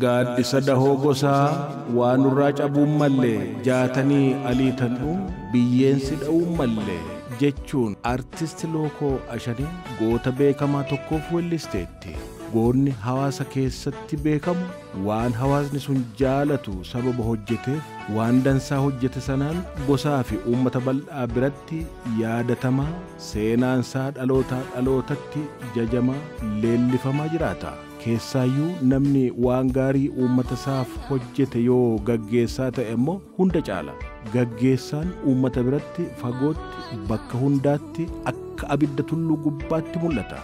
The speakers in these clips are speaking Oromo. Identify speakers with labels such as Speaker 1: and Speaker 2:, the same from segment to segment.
Speaker 1: gaaddisa dahoo gosaa waan irraa cabuun mallee jaatanii aliitanuu biyyeensi dha'uun mallee jechuun artisti Lookoo Ashanee goota beekamaa tokkoof weellisteetti. Goonni hawaasa keessatti beekamu waan hawaasni sun jaalatu sababa hojjeteef waan dansaa hojjete sanaan gosaa fi uummata bal'aa biratti yaadatamaa seenaansaa dhalootaa dhalootatti jajamaa leellifamaa jiraata. Keessaayyuu namni waan gaarii uummata isaaf hojjete yoo gaggeessaa ta'e immoo hunda caala. Gaggeessaan uummata biratti fagootti bakka hundaatti akka abidda tulluu gubbaatti mul'ata.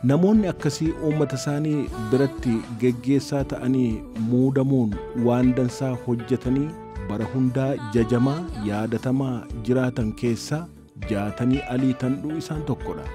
Speaker 1: Namoonni akkasii uummata isaanii biratti gaggeessaa ta'anii muudamuun waan dansaa hojjetanii bara hundaa jajamaa yaadatamaa jiraatan keessaa jaatanii aliitandhuu isaan tokkodha.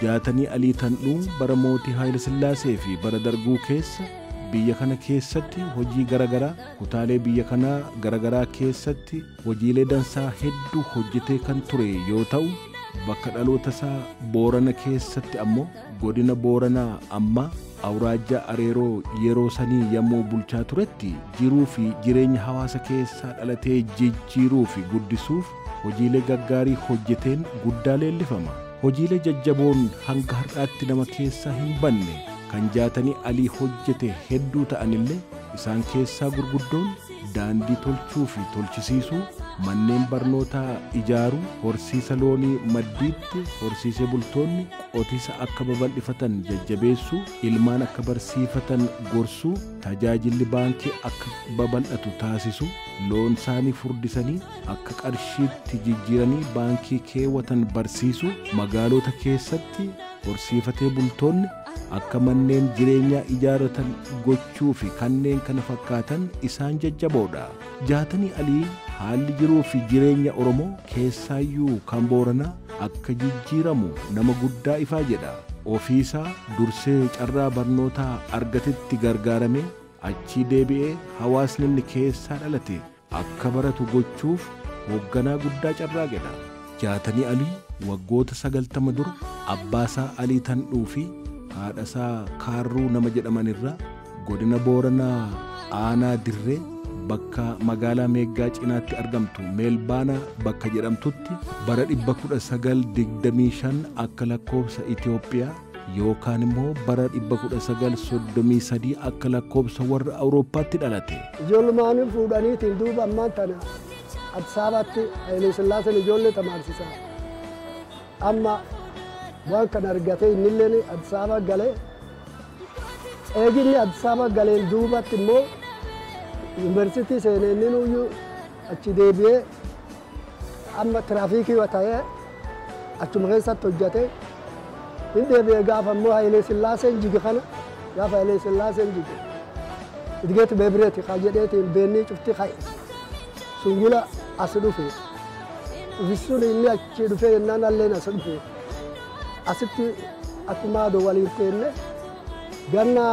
Speaker 1: Jaatanii aliitandhuu bara mootii Haayile Sillaasee fi bara darguu keessa biyya kana keessatti hojii garagaraa kutaalee biyya kanaa garagaraa keessatti hojiilee dansaa hedduu hojjetee kan ture yoo ta'u bakka dhaloota isaa Boorana keessatti ammoo godina Booranaa amma Awraajjaa Areeroo yeroo sanii yommuu bulchaa turetti jiruu fi jireenya hawaasa keessaa dhalatee jijjiiruu fi guddisuuf hojiilee gaggaarii hojjeteen guddaa leellifama. Hojiilee jajjaboon hanga har'aatti nama keessaa hin banne kan jaatanii alii hojjete hedduu ta'anillee isaan keessaa gurguddoon daandii tolchuu fi tolchisiisuu, manneen barnootaa ijaaruu, horsiisa loonii maddiitti horsiisee bultoonni qotiisa akka babal'ifatan jajjabeessuu, ilmaan akka barsiifatan gorsuu, tajaajilli baankii akka babal'atu taasisuu, loon isaanii furdisanii akka qarshiitti jijjiiranii baankii keewwatan barsiisuu, magaalota keessatti horsiifatee bultoonni akka manneen jireenyaa ijaarratan gochuu fi kanneen kana fakkaatan isaan jajjaboodha. Jaatanii alii haalli jiruu fi jireenya Oromoo keessaayyuu kan Booranaa akka jijjiiramu nama guddaa ifaa jedha. Ofiisaa dursee carraa barnootaa argatetti gargaaramee achii deebi'ee hawaasni inni keessaa dhalate akka baratu gochuuf hoogganaa guddaa carraaqedha. Jaatanii alii waggoota 90 dura abbaasaa aliitandhuu fi haadhasaa Kaarruu nama jedhamanirraa godina Booranaa aanaa Dirree bakka magaalaa Meeggaa cinaatti argamtu Meelbaanaa bakka jedhamtutti bara 1925 akka lakkoobsa Itoophiyaa yookaan immoo bara 1933 akka lakkoobsa warra Awurooppaatti dhalate.
Speaker 2: Ijoolleen fuudhaniitiin duuba ammaan tana Addis Ababaatti Haayile Sillaaseen ijoollee tamaarsisa. Amma waan kan argate innilleen Addis Ababa galee eeginni Addis Ababa galeen duubatti immoo yuunivarsiitii seenee inni nuyyuu achi deebi'ee amma tiraafiikii ta'ee achuma keessatti hojjate inni deebi'ee gaafa immoo Haayile Sillaaseen jige kana gaafa Haayile Sillaaseen jige idgeetti beebireeti kaa jedheetiin beennii cufti ka'e sungula as dhufe ufisuun inni achi dhufe jennaan alleen as dhufe asitti akkuma adoo waliin teenne ganna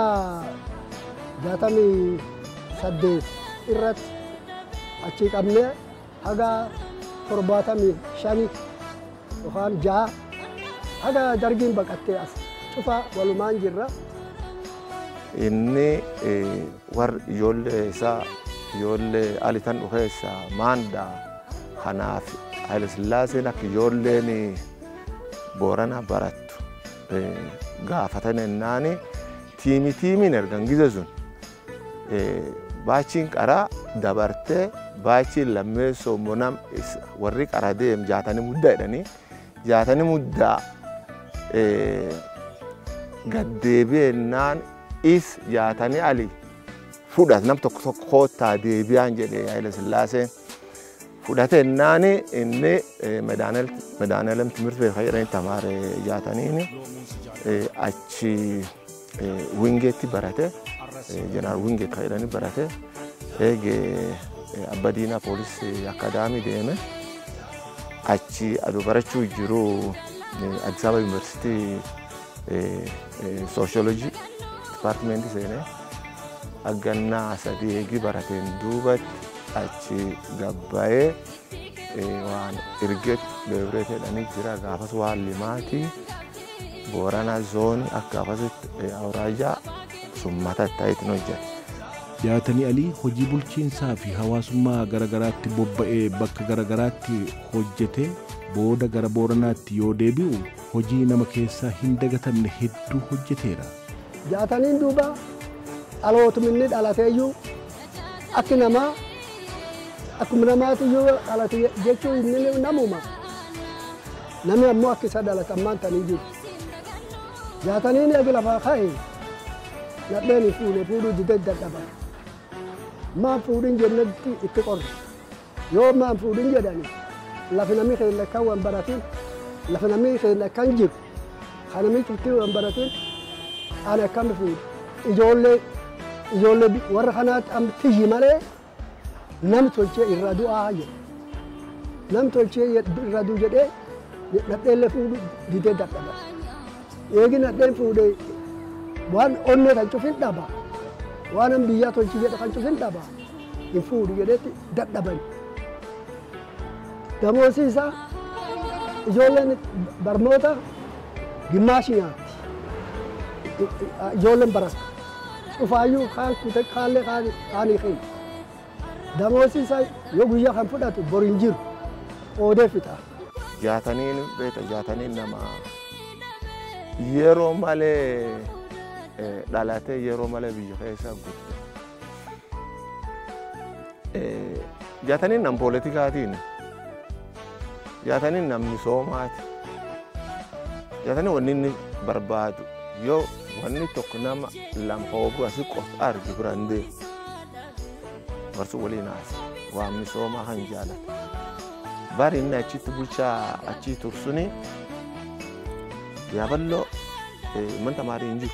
Speaker 2: 68 irratti achi qabnee haga 75 yookaan 6 haga dargiin baqattee as cufa walumaan jirra.
Speaker 3: Inni warra ijoollee isaa ijoollee aliitandhuu keessaa maanda kanaaf Haayile Sillaaseen akka ijoolleen Boorana barattu gaafatan ennaani tiimiin ergan gize sun baachiin qaraa dabartee baachiin lammeessoo monam warri qara deem jaatanii muddaa jedhanii jaatanii muddaa gaddeebi'e ennaan is jaatanii ali fudhat nam tokko koottaa deebi'aan jedhee Haayile Sillaaseen fudhate ennaani inni medaaneelam timirti beekaa jedhanii tamaare jaataniini achi wingeetti barate jeneraal wingeet kan jedhanii barate eegee Abbadiinaa poolisii akaadaamii deeme achi aduu barachuu jiru Addis Ababa Yuunivarsiitii sooshoolojii dipaartimentii seenee aggannaa sadii eegi barateen duubatti achi gabbaa'ee waan irgeet beebiree jedhanii jira gaafas waan limaatii Boorana zoonii akka akkasitti awraajaa summata ta'eetiin hojjete.
Speaker 1: Jaatanii Alii hojii bulchiinsaa fi hawaasummaa garagaraatti bobba'ee bakka garagaraatti hojjete booda gara Booranaatti yoo deebi'u hojii nama keessaa hin dagatamne hedduu hojjeteera.
Speaker 2: Jaataniin duuba dhalootuminni dhalateeyyuu akki namaa akkuma namaatiyyuu dhalate jechuun inni namuma. Namni ammoo akka isa dhalate ammaan tanii jiru. Jaataniin eegi lafaa ka'e nadheen fuudhuu didee dadhaban. Maan fuudhin jennetti itti qorre. Yoo maan fuudhin jedhani lafi namni keenya kan waan baratin lafi namni keenya kan jiru kan namni cuftii waan baratin ani akkam fuudhu ijoollee warra kanaatti amma tiyyi malee nam tolchee irra du'aa jedhe. Nam tolchee irra du'u jedhee nadheellee fuudhu didee dadhaban. Eegi nadheen fuudhee waan onnee kan cufin dhaba. Waan an biyyaa tolchi jedhe kan cufin dhaba. Hin fuudhu jedheetti dadhaban. Damoosi isaa ijoolleen barnoota gimmaashii nyaatti. Ijoolleen barata. Cufaayyuu kaan kute kaallee kaanii kenna. Damoosi isaa yoo guyyaa kan fudhatu bor hin jiru. Oodee fixa.
Speaker 3: Jaataniin beeta jaataniin nama yeroo malee dhalatee yeroo malee biyya keessa gudde. Jaataniin nam pooletikaatiin jaataniin nam misoomaati. Jaataniin wanni inni barbaadu yoo wanni tokko nama lama hoogu asii qofa argi biraan deemu barsu waliin haasa waan misoomaa kan jaalata. Bari inni achitti bulchaa achii tursuni yaaballoo mana tamaarii hin jiru.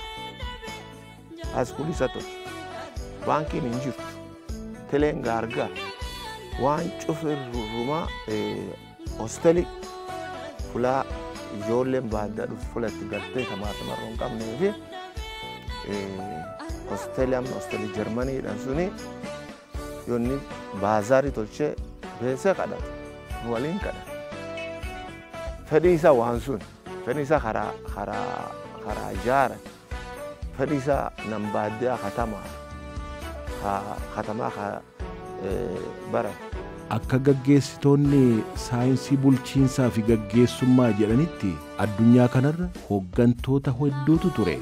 Speaker 3: Askuulii isa tolchu. Baankiin hin jiru. Teleen gaargaar. Waan cufirrumaa hostelii fulaa ijoolleen baaddaa dhufu fulatti galtee tamaamarroo hin qabnee fi hostelii amma hostelii Jarmaniidhaan suni yoonni baazaarii tolchee beesee kadhatu. Waliin kadhatu. Fedhii isaa waan sun. Fedhii isaa karaa ijaaran. Fedhii isaa nam baadiyyaa katamaa barate.
Speaker 1: Akka gaggeessitoonni saayinsii bulchiinsaa fi gaggeessummaa jedhanitti addunyaa kanarra hooggantoota hedduutu ture.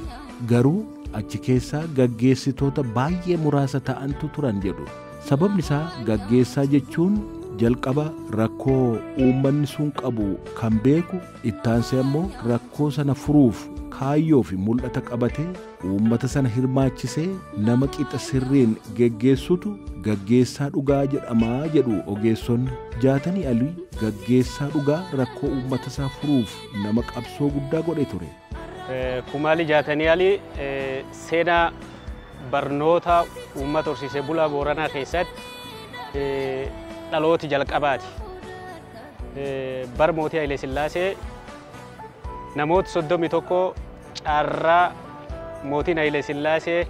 Speaker 1: Garuu achi keessaa gaggeessitoota baay'ee muraasa ta'antu turan jedhu. Sababni isaa gaggeessaa jechuun jalqaba rakkoo uummanni sun qabu kan beeku ittaansee ammoo rakkoo sana furuuf kaayyoo fi mul'ata qabatee uummata sana hirmaachisee nama qixa sirriin geggeessutu gaggeessaa dhugaa jedhamaa jedhu ogeessonni. Jaatanii Alii gaggeessaa dhugaa rakkoo uummata isaa furuuf nama qabsoo guddaa godhe ture.
Speaker 4: Kumaali Jaatanii Alii seenaa barnoota uummata horsiisee bulaa Booranaa keessatti dhalooti jalqabaati. Bara mootii Hayilee Sillaasee namoota 31 carraa mootiin Hayilee Sillaasee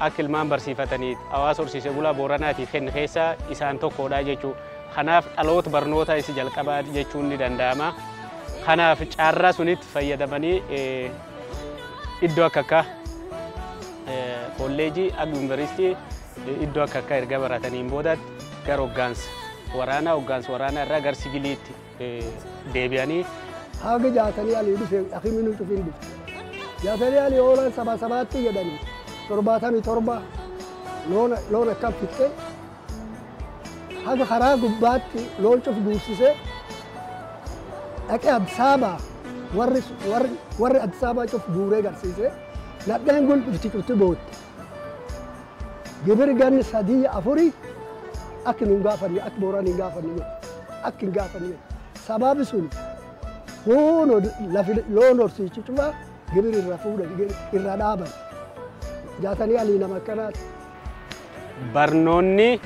Speaker 4: akka ilmaan barsiifataniif hawaasa horsiisee bulaa Booranaatiif kenne keessaa isaan tokkodha jechuudha. Kanaaf dhaloota barnootaa isa jalqabaa jechuun ni danda'ama. Kanaaf carraa sunitti fayyadamanii iddoo akka kolleejii akka yuunivarsiitii iddoo akka erga barataniin boodatti gara hoggaansa waraanaa irraa gara siviiliitti deebi'anii.
Speaker 2: Haga Jaatanii Alii dhufe akhiminuu cufin dhufe. Jaatanii Alii oolan sabaatti jedhanii 77 loon akkam fixxe haga karaa gubbaatti loon cuf duubsisee dhaqee Addis Ababaa warri Addis Ababaa cuf guuree garsiisee nadheen gulbifti cufti bootte. Gibir ganni 3-4 akka nun gaafanne akka Booraan hin gaafanne akka hin gaafanne sababi sun huno loon horsiichi cufaa gibir irra fuudhan irra dhaaban. Jaatanii Alii nama akkanaati.
Speaker 4: Barnoonni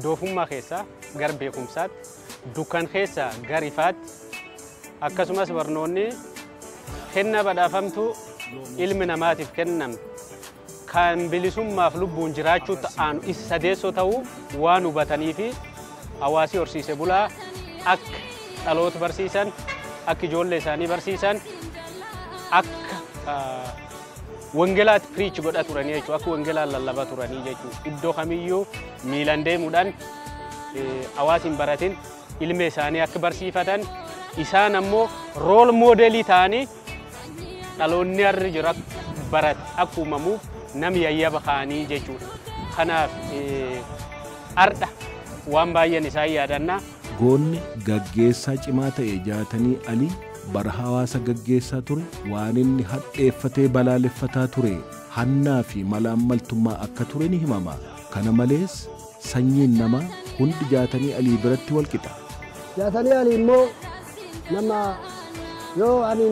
Speaker 4: doofummaa keessaa gara beekumsaatti, dukkan keessaa gara ifaatti akkasumas barnoonni kenna badhaafamtuu ilmi namaatiif kenname kan bilisummaaf lubbuun jiraachuu ta'an isa sadeessoo ta'uu waan hubatanii fi hawaasi horsiise bulaa akka dhaloota barsiisan akka ijoollee isaanii barsiisan akka wangeelaatti preach godha turanii jechuudha akka wangeelaan lallabaa turanii jechuudha iddoo kamiyyuu miilan deemuudhaan hawaasiin baratin ilmi isaanii akka barsiifatan isaan ammoo rool moodelii ta'anii dhaloonni harri jira barate akka uumamuuf namni yayyaba kaanii jechuudha. Kanaaf ardha waan baay'een isaan yaadannaa.
Speaker 1: Goonni gaggeessaa cimaa ta'e Jaatanii Alii bara hawaasa gaggeessaa ture waan inni hadheeffatee balaaleffataa ture hannaa fi malaammaltummaa akka ture ni himama. Kana malees sanyiin namaa hundi Jaatanii Alii biratti wal qixa.
Speaker 2: Jaatanii Alii immoo nama yoo ani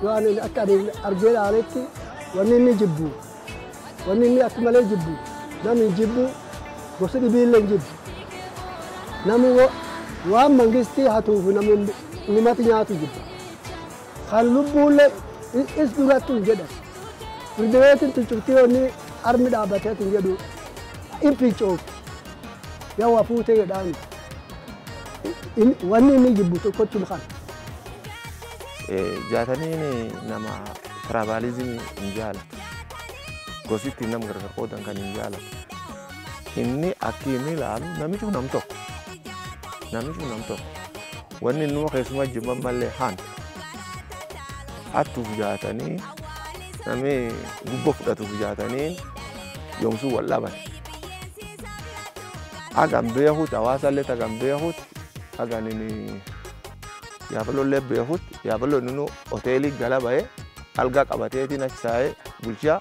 Speaker 2: yoo ani akka argee dhaaletti wanni inni jibbu wanni inni akka malee jibbu namni jibbu gosa dhibiillee jibbu namni waan mangistii hatuuf namni nimati nyaatu jibba kan lubbuullee is durattu hin jedhan firdibeetiin tucurtii wanni armi dhaabbateetiin jedhu ifi coofu yaa waa fuutee jedhaan wanni inni jibbu tokkochuma kana.
Speaker 3: Jaataniin nama tiraavaalizimii hin jaalatu. Gositti nam gargar qoodan kan hin jaalatu. Inni akka inni ilaalu namichu nam tokko. Namichu nam tokko. Wanni inni keessuma jibban mallee haan. Attuuf Jaatanii namni gubboo fudhatuuf Jaatanii yoomsuu wal dhaban. Agam beekut hawaasallee agam beekut agan inni yaabaloollee beekut yaabaloo nunu hoteelii gala ba'ee algaa qabateetiin achi taa'ee bulchaa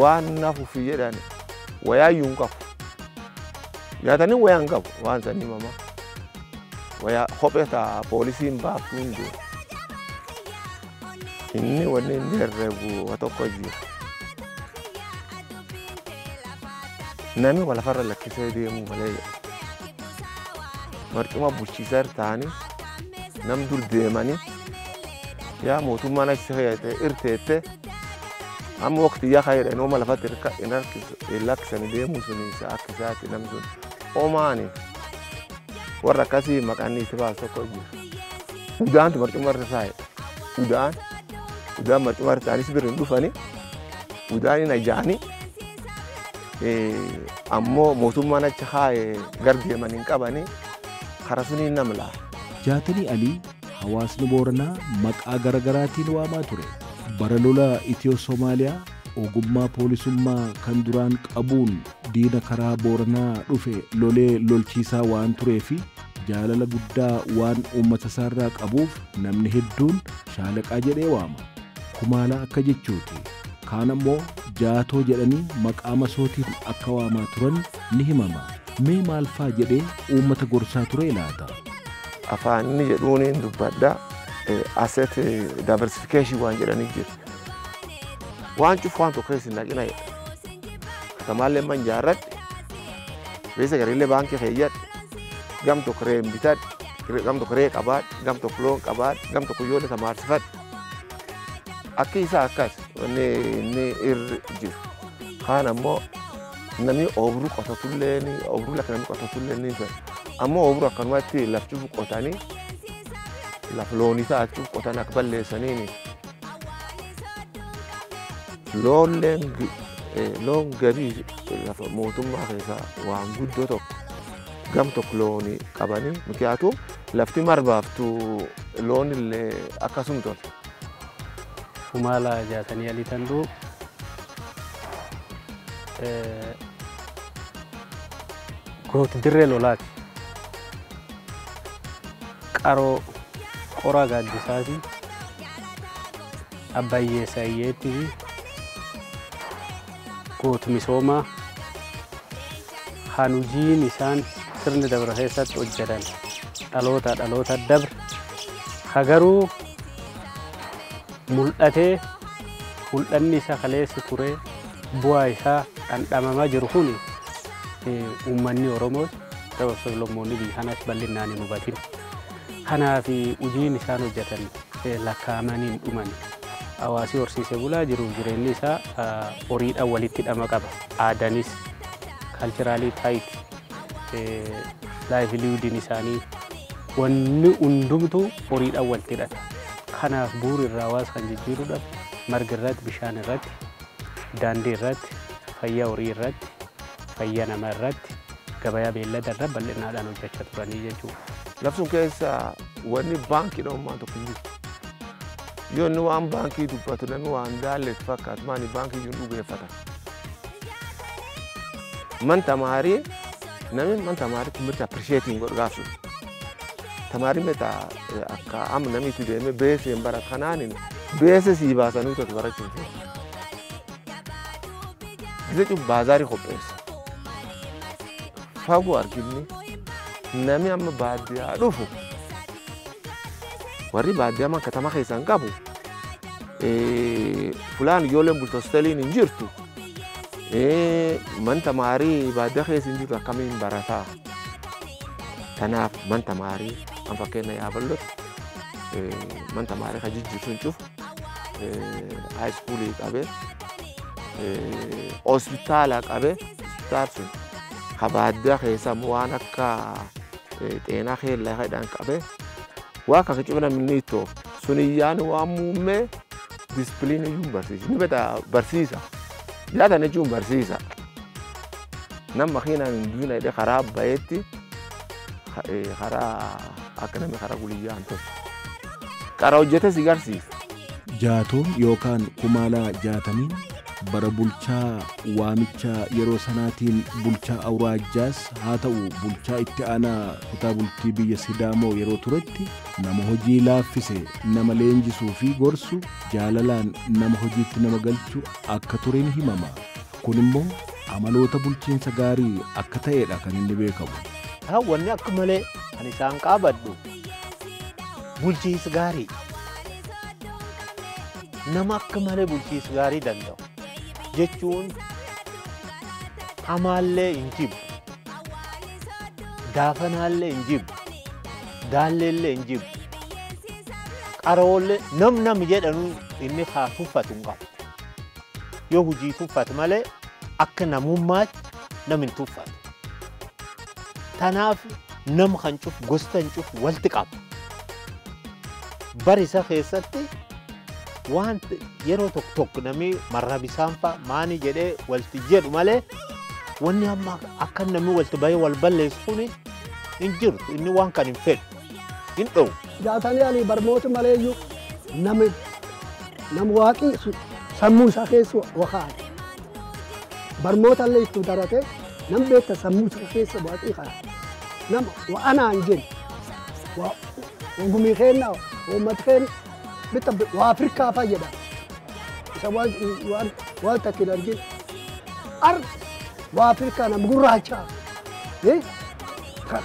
Speaker 3: waan nafuuf jedhan wayaayyuu hin qabu. Jaatanii wayaa hin qabu waan sanii mama. Wayaa kophee ta'a poolisiin baaftuu hin deemu. Inni wanni inni herreegu waa tokko jira. Namni walafarra lakkisee deemuu malee marcuma bulchiisaa ta'anii nam dur deemanii yaa mootummaan achi irteette amma waqtii yaa kaayedha nooma lafatti lakkisanii deemuu suni akka isaatti nam sun oomaani warra akkasii maqaan itti baasu tokko jira. Udaantu marcuma irra taa'e udaan marcuma irra ta'anis bira hin dhufanii udaan hin ajaa'anii ammoo mootummaan achi kaa'e gar deeman hin qabanii karaa suniin nama laala.
Speaker 1: Jaatanii Alii hawaasni Booranaa maqaa garaagaraatiin waamaa ture. Bara lola Itiyoo Soomaaliyaa ogummaa poolisummaa kan duraan qabuun diina karaa Booranaa dhufe lolee lolchiisaa waan turee fi jaalala guddaa waan uummata isaarraa qabuuf namni hedduun shaalaqaa jedhee waama. Kumaalaa akka jechuuti. Kaan ammoo jaatoo jedhanii maqaa masootiin akka waamaa turan ni himama. Mee maal faa jedhee uummata gorsaa ture laata?
Speaker 3: Afaan inni jedhuun dubbadda asset diversification waan jedhanii jiru. Waan cufu waan tokko keessi naqina jedha. Katamaallee man jaarradhe beesa garillee baankii keeyyadhe gam tokko ree bitadhe gam tokko ree qabaadhe gam tokko loon qabaadhe gam tokko ijoollee tamaarsifadhe. Akka isaa akkas inni irra jiru. Kaan ammoo namni obruu qotatullee obruu lakka namni qotatullee ni fedha. Ammoo obruu akkanumatti lafchuuf qotanii laf loonii ta'achuuf qotan akka balleessanii loon gabii lafa mootummaa keessaa waan guddoo tokko gam tokko loonii qabanii mukiyyaatu lafti marbaaftu loon illee akkasuma tola.
Speaker 4: Kumaalaa Jaatanii Alii tanduu gooti dirree lolaati. Qaroo qoraa gaaddisaati abbayyeessa iyyeetti fi gooti misoomaa hanujiin isaan sirni dabra keessatti hojjetan dhaloota dabre hagaruu mul'anni isaa kaleessa ture bu'aa isaa dhandhamamaa jiru kun uummanni Oromoos ta'u sablammoonni biyya kanas bal'inaan hin hubatin. Kanaaf hojiin isaan hojjetan lakkaa'amanii hin dhuman. hawaasi horsiisee bulaa jiruuf jireenyi isaa horiidhaan walitti hidhama qaba. Aadaanis, kaalchiraalii taayit, laayiviliwudiin isaanii wanni hundumtuu horiidhaan walitti hidhata. Kanaaf bu'uura irraa hawaasa kan jijjiiruudhaaf marga irratti, bishaan irratti, daandii irratti, fayyaa horii irratti, fayyaa namaa irratti, gabayaa beellada irratti bal'innaadhaan hojjechaa turanii jechuudha.
Speaker 3: Labsuun keessa wanni baankii dhommaa tokko hin jiru. Yoo inni waan baankii dubbatu namni waan daalleetti fakkaatu maani baankii jiru dhugeeffata. Man tamaarii namni man tamaarii timirti appirisheetiin godhu gaafsu. Tamaarii meta akka amma namni itti deemee beeseen bara kanaanin beese sii baasanii utuu barachuun fe'u. Gisa cuuf baazaarii qopheessa. Fagoo arginni namni amma baadiyyaa dhufu warri baadiyyaa man katama keessan qabu fulaan ijoolleen bultu hosteeliin hin jirtu man tamaarii baadiyyaa keessa hin jirtu akkamiin barataa. Kanaaf man tamaarii an fakkeenya yaaballotti man tamaarii kan jijjiirsuun cufu haayiskuulii qabee hospitaala qabee hospitaal sun ka baadiyyaa keessa waan akka xeenaa keellaa jedhan qabee waa akka cibna minniitoo suniyyaan waan muummee disipiliinii iyyuu barsiisa. Ni beta barsiisa. Yaatan jechuun barsiisa. Nam makiinaan hin duwina jedhee karaa bayeetti karaa akka namni karaa guliyyaan tolchu. Karaa hojjete si garsiisa.
Speaker 1: Jaatoon yookaan kumaalaa jaatamiin bara bulchaa waamicha yeroo sanaatiin bulchaa awraajjaas haa ta'u bulchaa itti aanaa kutaa bultii biyya Sidaamoo yeroo turetti nama hojii laaffise nama leenjisuu fi gorsu jaalalaan nama hojiitti nama galchu akka tureen himama. Kun immoo amaloota bulchiinsa gaarii akka ta'edha kan inni beekamu.
Speaker 5: Wanni akka malee kan isaan qabadhu bulchiinsa gaarii nama akka malee bulchiinsa gaarii danda'u. Jechuun hamaallee hin jibbu, daafanaallee hin jibbu, daalleellee hin jibbu, qaroollee nam jedhanu inni haa tuffatu hin qabu. Yoo hojii tuffatu malee akka namummaatti nam hin tuffatu. Tanaaf nam kan cufu gosta hin cufu walitti qaba. Bara isa keessatti waan yeroo tokko namni marra bisaan fa'a maani jedhee walitti jedhu malee wanni amma akka namni walitti bahee wal balleessu kun hin jirtu. Inni waan kan hin fedhu hin dhowu.
Speaker 2: Jaatanii ani barmoota maleeyyuu nama waaqii sammuu isaa keessa wakaane. Barmoota illee itti darate nam beekta sammuu isaa keessa waaqii kana. Nama wa'anaan jennu wangumii keennaa uummata keenya bitta waa Afrikaa fa'a jedhama. Isa waan takka hin argin. Waa Afrikaa nama gurraachaa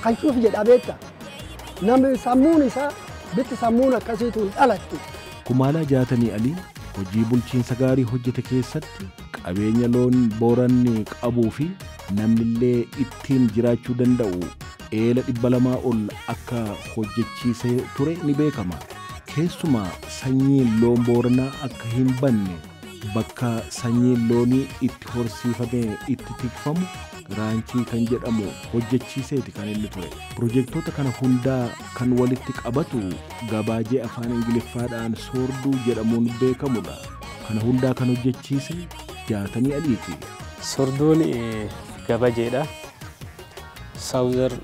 Speaker 2: kan cuuf jedha beekta. Namni sammuun isaa bitti sammuun akkasiitu hin dhalattu.
Speaker 1: Kumaalaa Jaatanii Alii hojii bulchiinsa gaarii hojjete keessatti qabeenya loon booranni qabuu fi namnillee ittiin jiraachuu danda'u eela 200 ol akka hojjechiisee ture ni beekama. Keessumaa sanyiin loon booranaa akka hin banne bakka sanyiin loonii itti horsiifamee itti tikfamu raanchii kan jedhamu hojjechiiseeti kan inni ture. Piroojeektoota kana hundaa kan walitti qabatu gabaajee afaan Ingiliffaadhaan soorduu jedhamuun beekamudha. Kana hundaa kan hojjechiise Jaatanii Aliiti.
Speaker 4: Soorduun gabajeedha. Southern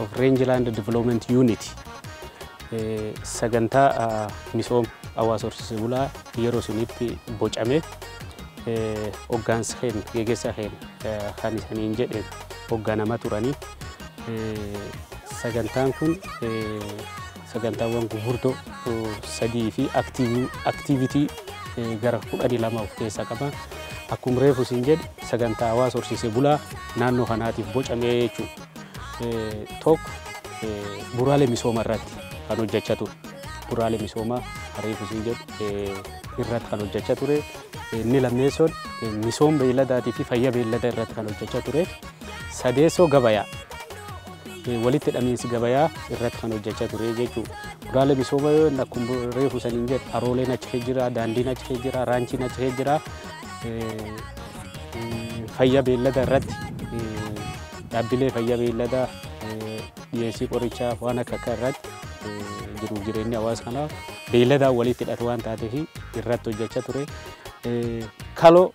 Speaker 4: of Rangeland Development Unit. Sagantaa misooma hawaasa horsiisee bulaa yeroo sunitti bocame hoggaansa keenya geggeessaa keenya kan isaniin jedheen hogganama turanii sagantaan kun sagantaawwan gurguddoo sadii fi aktiivitii gara 12 of keessaa qaba. Akkuma reefu siin jedhe sagantaa hawaasa horsiisee bulaa naannoo kanaatiif bocamee jechuudha. Tokko bu'uuraalee misoomaa irratti kan hojjechaa ture. Bu'uuraalee misoomaa reefu siin jedhe irratti kan hojjechaa ture. Inni lammeessoon misooma beeyladaatii fi fayyaa beeylada irratti kan hojjechaa ture. Sadeessoo gabayaa walitti hidhamiinsi gabayaa irratti kan hojjechaa ture jechuudha. Bu'uuraalee misoomaa yoo inni akkuma reefu saniin jedhu harooleen achi jira, daandiin achi jira, raanchiin achi jira. Fayyaa beellada irratti dhaabbilee fayyaa beelladaa dhiyeessii qorichaa waan akka irratti jiruuf jireenya hawaasa kanaa beelladaan walitti hidhatu waan taateef irratti hojjechaa ture. Kaloo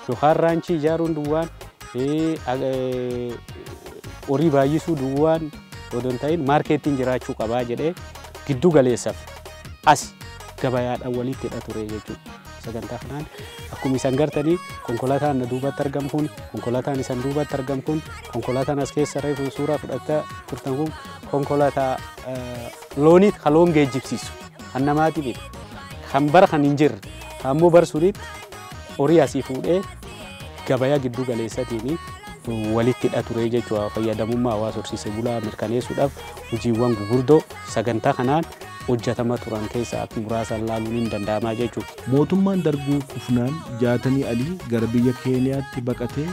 Speaker 4: yookaan raanchii ijaaruun duwwaan horii baay'isuu duwwaan odoo hin ta'in maarkeettiin jiraachuu qabaa jedhee giddu galeessaaf as gabayaadhaan walitti hidha ture jechuudha. Sagantaa kanaan akkuma isan gartanii konkolaataan na duubatti argamu kun konkolaataan isan duubatti argamu kun konkolaataan as keessa reefu suuraa fudhachaa turtan kun konkolaataa looniit kan loon geejjibsiisu kan namaati bitu kan bara kan hin jirre kan immoo barsuriitti horii asii fuudhee gabayaa giddu galeessatiin walitti hidha ture jechuudha. Fayyadamummaa hawaasa horsiisee bulaa mirkaneessuudhaaf hojiiwwan gurguddoo sagantaa kanaan hojjetama turan keessa akka muraasaan ilaaluun hin danda'amaa jechuudha.
Speaker 1: Mootummaan Darguu Kufnaan Jaatanii Alii gara biyya Keeniyaatti baqatee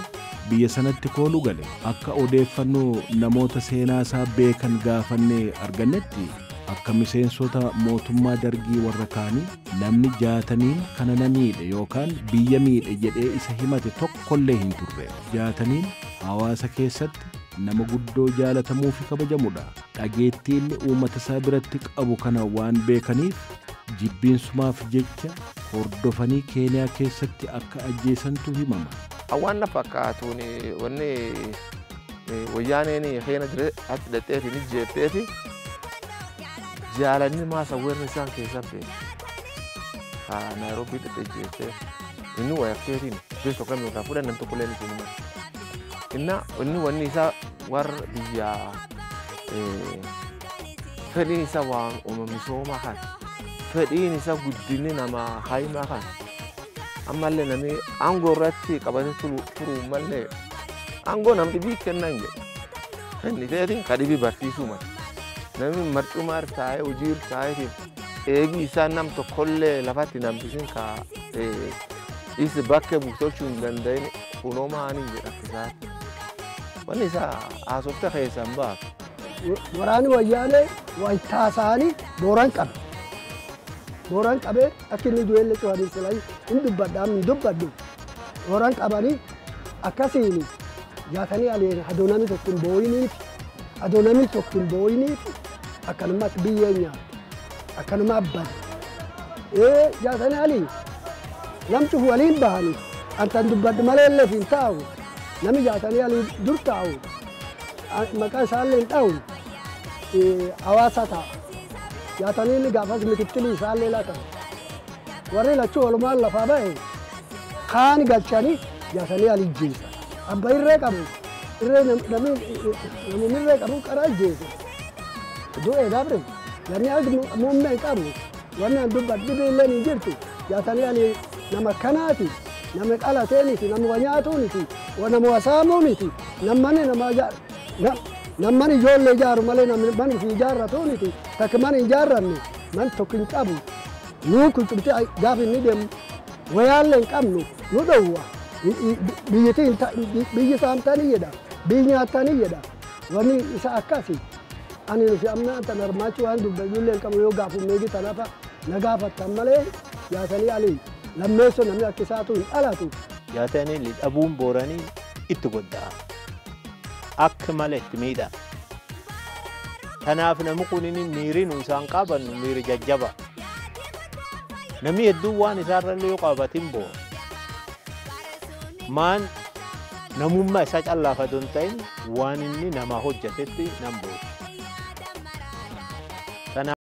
Speaker 1: biyya sanatti kooluu gale. Akka odeeffannoo namoota seenaa isaa beekan gaafannee argannetti akka miseensota mootummaa Dargii warra kaanii namni Jaataniin kana na miidhe yookaan biyya miidhe jedhee isa himate tokkollee hin turre. Jaataniin hawaasa keessatti nama guddoo jaalatamuu fi kabajamudha. Dhageettii inni uummata isaa biratti qabu kana waan beekaniif jibbiinsumaaf jecha hordofanii Keeniyaa keessatti akka ajjeesantu himama.
Speaker 3: Awwaan na fakkaatuun wanni wayyaaneen heena dire atti dhadheefi ni jeetteefi jaalanni maasa weerni isaan keessan beeku. Naayiroobii dhadhee jeettee inni wayakkeetiin beektoo kamii irraa fudhannan tokko leen isin hima. Inni wanni isaa warra biyyaa fedhiin isa waan uumamisoomaa kan fedhiin isa guddinni nama haayimaa kan ammallee namni aangoo irratti qabatee turuu mallee aangoo namni bii kennan jedhu inni ta'eetiin kadhibii barsiisuu mala namni marcumaa taa'ee hojii taa'eetiin eegii isaa nam tokkollee lafatti nambisin ka isi bakkee buutochuu hin danda'in kunoomaanii jedha akkisaatti. Wanni isaa haasofta keessan baatu.
Speaker 2: Waraanni wayyaanee wayitaasaanii booraan qabe. Booraan qabee akka inni du'eellee cuwadii silaayi hin dubbadhaam hin dubbadhu. Booraan qabanii akkasiin Jaatanii Aliin adoo namni tokko hin boo'iniiti. Adoo namni tokko hin boo'iniiti akkanumatti biyyee nyaatu. Akkanuma abban. Jaatanii Aliin namti waliin bahanii antan dubbadhu malee illee hin taa'u. Nami Jaatanii Alii dur taa'u maqaa isaallee hin dha'u hawaasa ta'a. Jaatanii Alii gaafas mikittilii isaallee laatan. Warri lachuu walumaan lafaa ba'e kaan galchanii Jaatanii Alii jeessa. Abba irree qabu namni irree qabu qaraa jeessa. Du'ee dabre namni agi muummee hin qabu wanni an dubbadhu dhibeelleen hin jirtu. Jaatanii Alii nama kanaati. Nama qalateeniiti, nama wanyaatuuniti, nama wasaamuuniti, namni ijoollee ijaaru malee namni fi ijaarratuuniti, takka mana ijaarranne man tokko hin qabu. Nuu kun cubtee gaafa inni deemu wayaallee hin qabnu nu dhowwa. Biyyi saamtanii jedha, biyyi nyaatanii jedha. Wanni isa akkasi. Ani nuti amna tan armaachuu waan dubbayyullee hin qabu yoo gaafu meeqii tanafa na gaafattan malee Jaatanii Alii. Lammeessoo namni akka isaatu hin dhalatu.
Speaker 5: Jaatanii Alii dhabuun booranii itti godda'a. Akka malee itti miidha. Kanaaf namni kun miiri nu isaan qabannu miiri jajjaba. Namni hedduun waan isaarrallee yoo qabatin boo. Maan namummaa isaa callaafatu hin ta'in waan inni nama hojjetetti nan booda.